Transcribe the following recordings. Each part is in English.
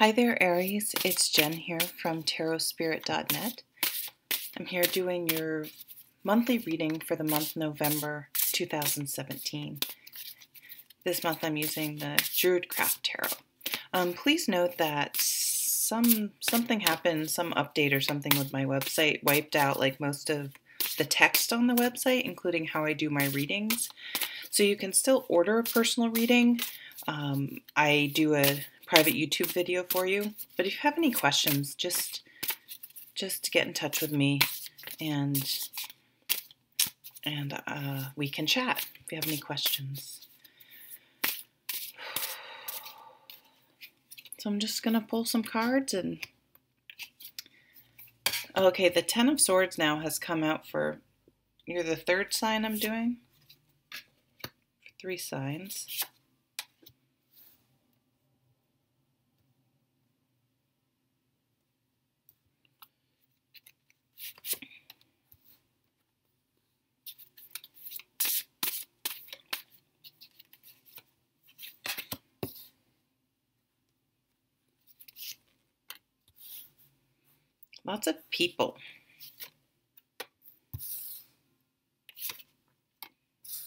Hi there, Aries. It's Jen here from tarotspirit.net. I'm here doing your monthly reading for the month November 2017. This month I'm using the Druid Craft Tarot. Please note that something happened, some update or something with my website wiped out like most of the text on the website, including how I do my readings. So you can still order a personal reading. I do a private YouTube video for you, but if you have any questions, just get in touch with me and we can chat if you have any questions. So I'm just gonna pull some cards and okay, the Ten of Swords now has come out for, you're the third sign I'm doing, 3 signs. Lots of people.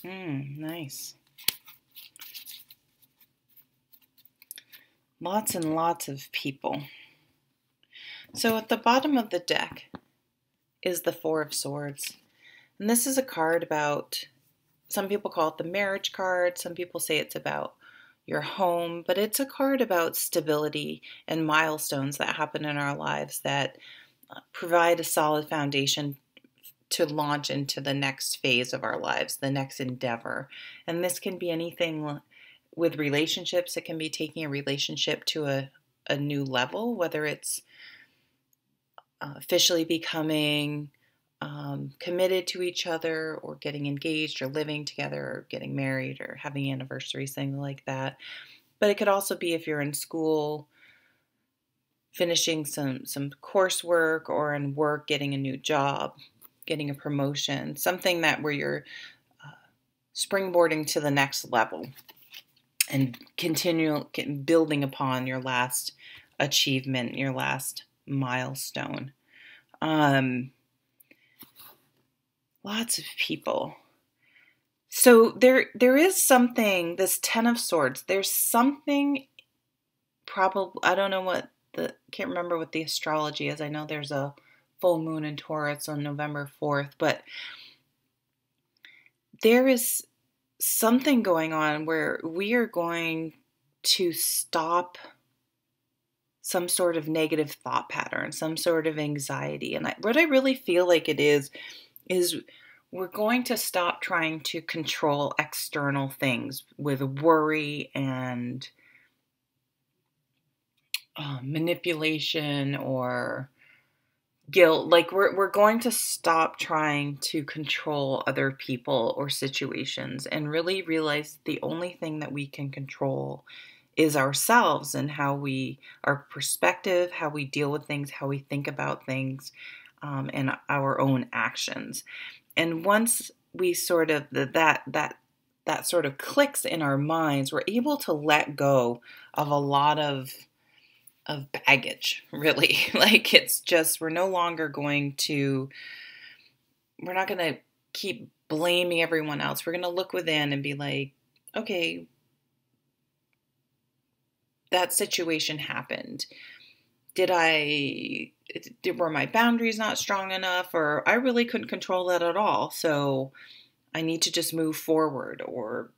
Nice. Lots and lots of people. So at the bottom of the deck is the Four of Swords. And this is a card about, some people call it the marriage card, some people say it's about your home, but it's a card about stability and milestones that happen in our lives that provide a solid foundation to launch into the next phase of our lives, the next endeavor. And this can be anything with relationships. It can be taking a relationship to a new level, whether it's officially becoming committed to each other, or getting engaged, or living together, or getting married, or having anniversaries, things like that. But it could also be if you're in school, finishing some coursework, or in work, getting a new job, getting a promotion, something that where you're springboarding to the next level and continue building upon your last achievement, your last milestone. Lots of people. So there is something, this Ten of Swords, there's something probably, I don't know what can't remember what the astrology is. I know there's a full moon in Taurus on November 4th, but there is something going on where we are going to stop some sort of negative thought pattern, some sort of anxiety. And what I really feel like it is we're going to stop trying to control external things with worry and manipulation or guilt. Like we're going to stop trying to control other people or situations and really realize the only thing that we can control is ourselves and our perspective, how we deal with things, how we think about things, and our own actions. And once we sort of that sort of clicks in our minds, we're able to let go of a lot of baggage, really. Like it's just, we're not going to keep blaming everyone else. We're going to look within and be like, okay, that situation happened. Were my boundaries not strong enough, or I really couldn't control that at all, so I need to just move forward, or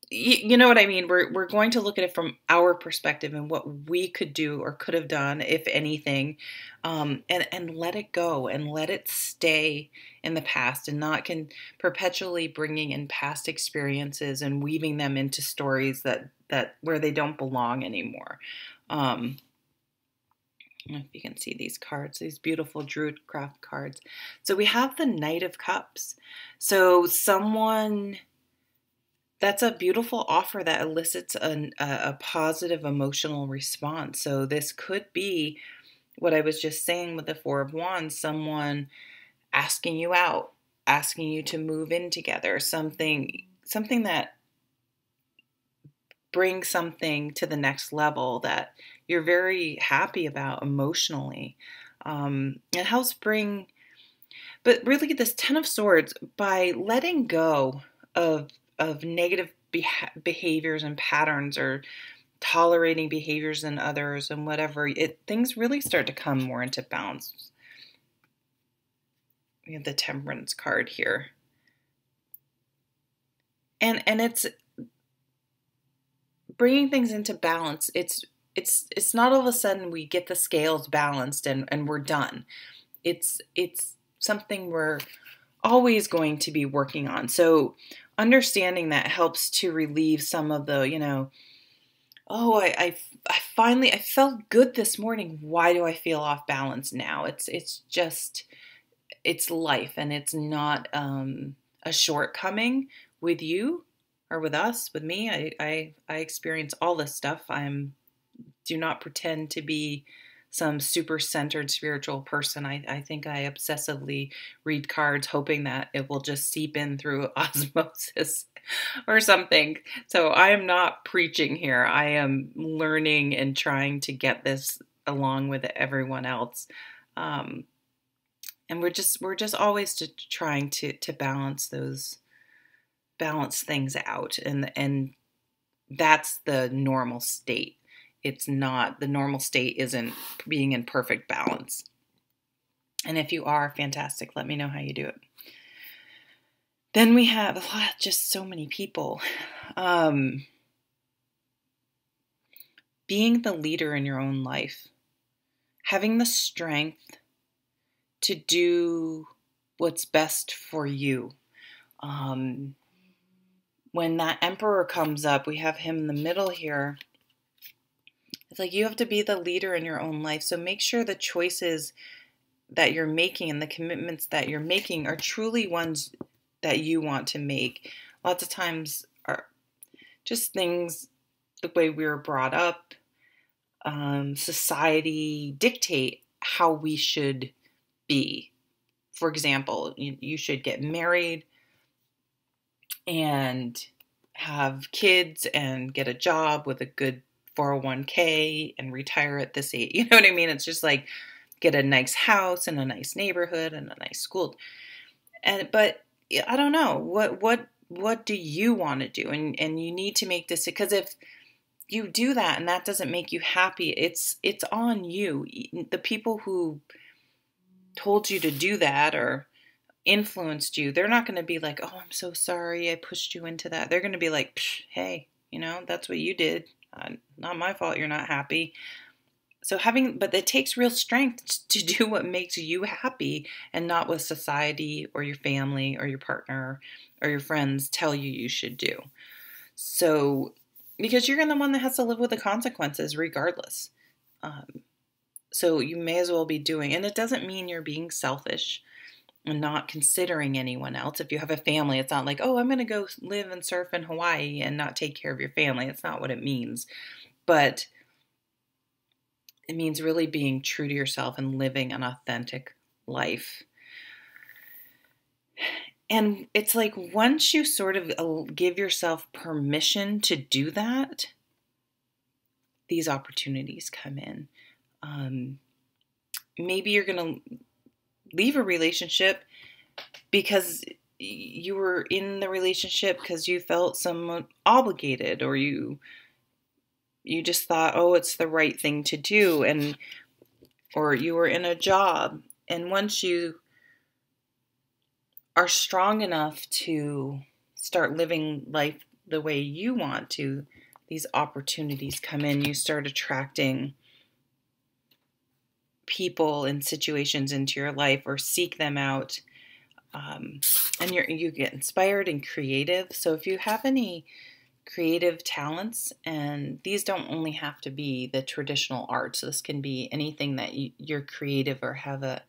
you know what I mean? We're going to look at it from our perspective and what we could do or could have done, if anything, and let it go and let it stay in the past, and not perpetually bringing in past experiences and weaving them into stories that where they don't belong anymore. I don't know if you can see these cards, these beautiful Druid craft cards. So we have the Knight of Cups. So that's a beautiful offer that elicits a positive emotional response. So this could be what I was just saying with the Four of Wands, someone asking you out, asking you to move in together, something that brings something to the next level that you're very happy about emotionally. It helps bring, but really this Ten of Swords, by letting go of negative behaviors and patterns, or tolerating behaviors in others and whatever, things really start to come more into balance. We have the Temperance card here. And it's bringing things into balance. It's not all of a sudden we get the scales balanced and we're done. It's something we're always going to be working on. So understanding that helps to relieve some of the, oh, I finally, I felt good this morning. Why do I feel off balance now? It's just, it's life, and it's not a shortcoming with you or with us. With me, I experience all this stuff. Do not pretend to be some super centered spiritual person. I think I obsessively read cards hoping that it will just seep in through osmosis or something. So I am not preaching here. I am learning and trying to get this along with everyone else. And we're just always trying to balance things out, and that's the normal state. It's not, the normal state isn't being in perfect balance. And if you are, fantastic, let me know how you do it. Then we have just so many people. Being the leader in your own life, having the strength to do what's best for you. When that Emperor comes up, we have him in the middle here. It's like you have to be the leader in your own life. So make sure the choices that you're making and the commitments that you're making are truly ones that you want to make. Lots of times are just things, the way we were brought up, society dictate how we should be. For example, you should get married and have kids and get a job with a good 401k and retire at this age. You know what I mean? It's just like, get a nice house and a nice neighborhood and a nice school. But I don't know, what do you want to do? And you need to make this, because if you do that and that doesn't make you happy, it's on you. The people who told you to do that or influenced you, they're not going to be like, oh, I'm so sorry I pushed you into that. They're going to be like, hey, that's what you did. Not my fault you're not happy. So but it takes real strength to do what makes you happy, and not what society or your family or your partner or your friends tell you should do. So, because you're the one that has to live with the consequences regardless. So you may as well be doing, and it doesn't mean you're being selfish and not considering anyone else. If you have a family, it's not like, oh, I'm going to go live and surf in Hawaii and not take care of your family. It's not what it means. But it means really being true to yourself and living an authentic life. And it's like, once you sort of give yourself permission to do that, these opportunities come in. Maybe you're going to leave a relationship because you were in the relationship because you felt somewhat obligated, or you just thought, oh, it's the right thing to do, or you were in a job, and once you are strong enough to start living life the way you want to, these opportunities come in. You start attracting people and situations into your life, or seek them out, and you get inspired and creative. So if you have any creative talents, and these don't only have to be the traditional arts, this can be anything that you're creative or have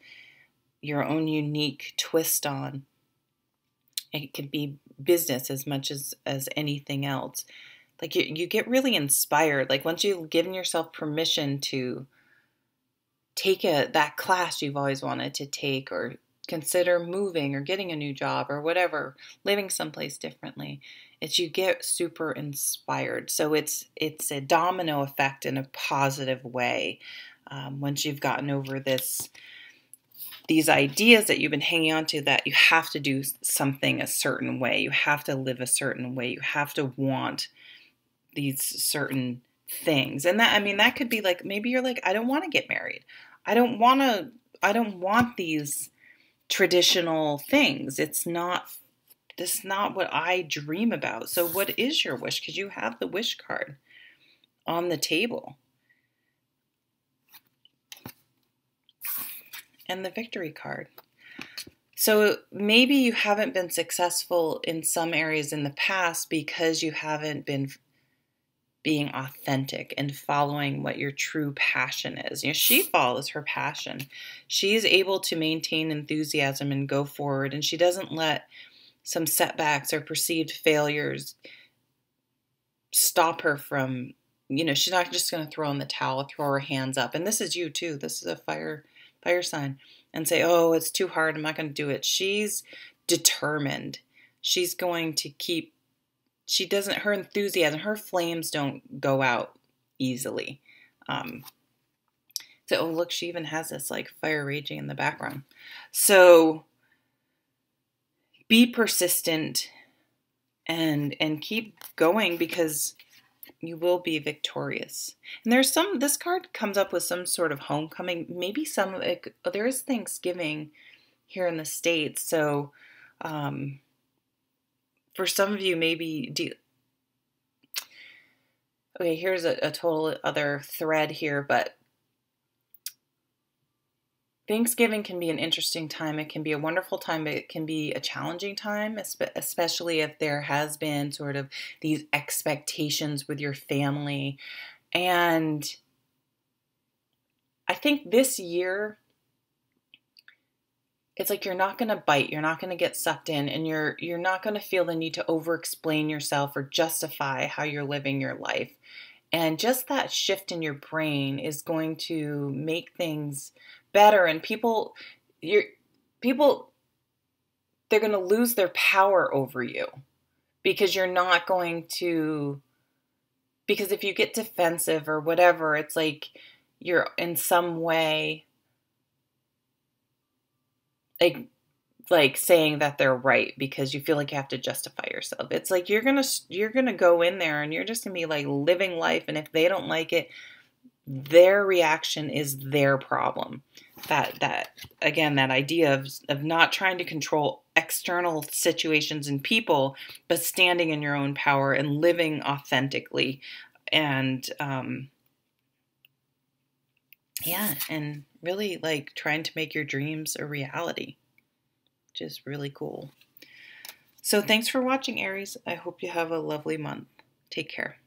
your own unique twist on. It could be business as much as anything else. Like you get really inspired. Like once you've given yourself permission to take that class you've always wanted to take, or consider moving or getting a new job or whatever, living someplace differently. It's you get super inspired. So it's a domino effect in a positive way. Once you've gotten over these ideas that you've been hanging on to, that you have to do something a certain way, you have to live a certain way, you have to want these certain things. And that, I mean, that could be like, maybe you're like, I don't want to get married. I don't want these traditional things. This is not what I dream about. So what is your wish? Because you have the wish card on the table. And the victory card. So maybe you haven't been successful in some areas in the past because you haven't been being authentic and following what your true passion is. You know, she follows her passion. She's able to maintain enthusiasm and go forward, and she doesn't let some setbacks or perceived failures stop her from, you know, she's not just going to throw in the towel, throw her hands up. And this is you too. This is a fire sign, and say, oh, it's too hard, I'm not going to do it. She's determined. She's going to keep, her enthusiasm, her flames don't go out easily. So, oh, look, she even has this like fire raging in the background. So be persistent and keep going, because you will be victorious. And this card comes up with some sort of homecoming, maybe there is Thanksgiving here in the States. So, for some of you, maybe, okay, here's a total other thread here, but Thanksgiving can be an interesting time. It can be a wonderful time, but it can be a challenging time, especially if there has been sort of these expectations with your family. And I think this year, it's like you're not going to bite, you're not going to get sucked in, and you're not going to feel the need to over-explain yourself or justify how you're living your life. And just that shift in your brain is going to make things better, and people, they're going to lose their power over you, because you're not going to, because if you get defensive or whatever, it's like you're in some way like saying that they're right because you feel like you have to justify yourself. It's like you're going to go in there and you're just going to be like living life, and if they don't like it, their reaction is their problem. That again, that idea of not trying to control external situations and people, but standing in your own power and living authentically, and and really like trying to make your dreams a reality, which is really cool. So thanks for watching, Aries. I hope you have a lovely month. Take care.